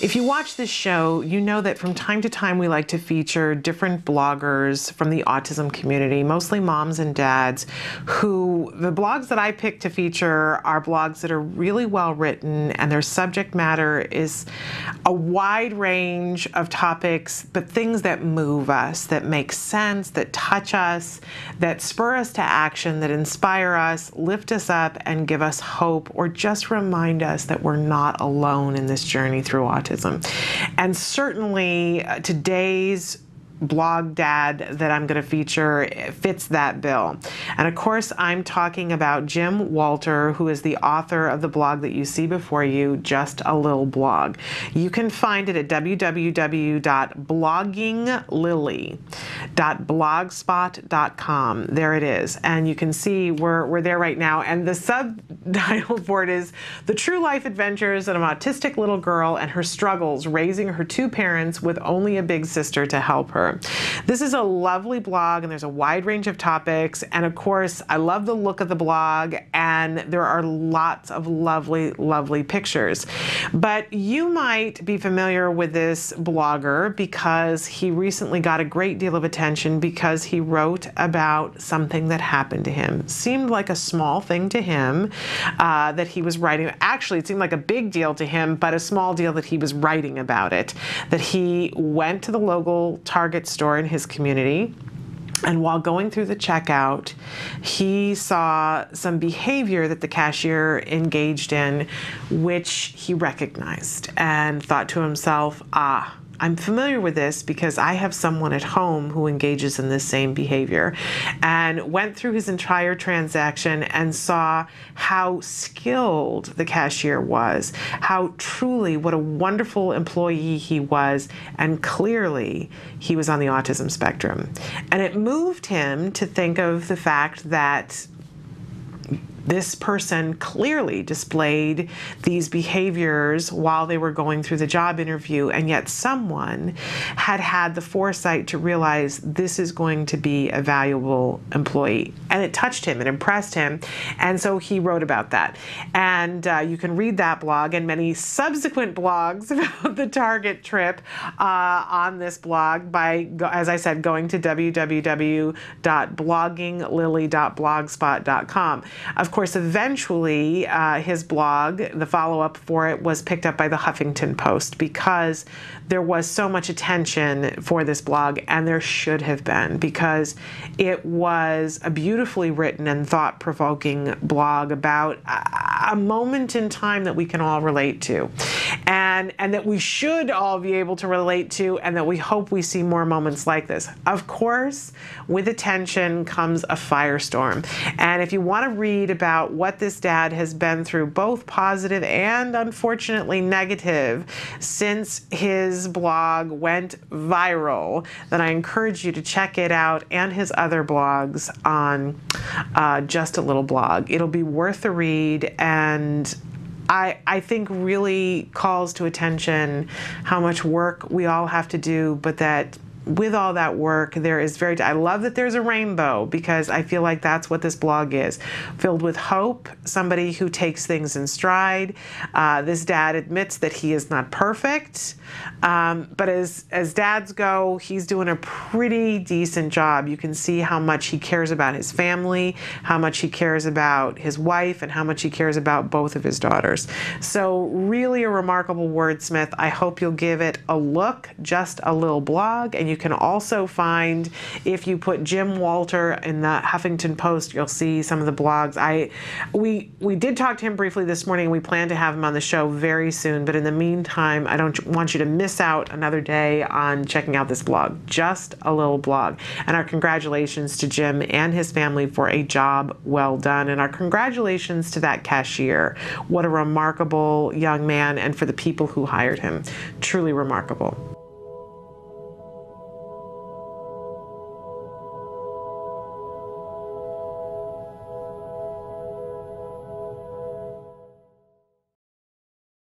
If you watch this show, you know that from time to time we like to feature different bloggers from the autism community, mostly moms and dads, who the blogs that I pick to feature are blogs that are really well written, and their subject matter is a wide range of topics, but things that move us, that make sense, that touch us, that spur us to action, that inspire us, lift us up, and give us hope, or just remind us that we're not alone in this journey through autism. And certainly today's blog dad that I'm going to feature fits that bill. And of course, I'm talking about Jim Walter, who is the author of the blog that you see before you, Just a Lil Blog. You can find it at www.blogginglily.blogspot.com. There it is. And you can see we're there right now. And the subtitle for it is The True Life Adventures of an Autistic Little Girl and Her Struggles Raising Her Two Parents with Only a Big Sister to Help Her. This is a lovely blog, and there's a wide range of topics, and of course I love the look of the blog, and there are lots of lovely pictures. But you might be familiar with this blogger because he recently got a great deal of attention because he wrote about something that happened to him. Seemed like a small thing to him that he was writing. Actually, it seemed like a big deal to him, but a small deal that he was writing about it. That he went to the local Target store in his community, and while going through the checkout, he saw some behavior that the cashier engaged in, which he recognized and thought to himself, I'm familiar with this because I have someone at home who engages in this same behavior, and went through his entire transaction and saw how skilled the cashier was, how truly what a wonderful employee he was, and clearly he was on the autism spectrum. And it moved him to think of the fact that this person clearly displayed these behaviors while they were going through the job interview, and yet someone had had the foresight to realize this is going to be a valuable employee. And it touched him, it impressed him, and so he wrote about that. And you can read that blog and many subsequent blogs about the Target trip on this blog by, as I said, going to www.blogginglily.blogspot.com. Of course, eventually his blog, the follow-up for it, was picked up by the Huffington Post because there was so much attention for this blog, and there should have been, because it was a beautifully written and thought-provoking blog about a moment in time that we can all relate to, and that we should all be able to relate to, and that we hope we see more moments like this. Of course, with attention comes a firestorm, and if you want to read about what this dad has been through, both positive and unfortunately negative, since his blog went viral, then I encourage you to check it out and his other blogs on Just a Little Blog. It'll be worth the read, and I think really calls to attention how much work we all have to do, but that with all that work, there is I love that there's a rainbow, because I feel like that's what this blog is. Filled with hope, somebody who takes things in stride. This dad admits that he is not perfect, but as dads go, he's doing a pretty decent job. You can see how much he cares about his family, how much he cares about his wife, and how much he cares about both of his daughters. So really a remarkable wordsmith. I hope you'll give it a look, Just a Lil Blog. And you can also find, if you put Jim Walter in the Huffington Post, you'll see some of the blogs. We did talk to him briefly this morning. We plan to have him on the show very soon, but in the meantime, I don't want you to miss out another day on checking out this blog, Just a Lil Blog. And our congratulations to Jim and his family for a job well done, and our congratulations to that cashier. What a remarkable young man, and for the people who hired him. Truly remarkable.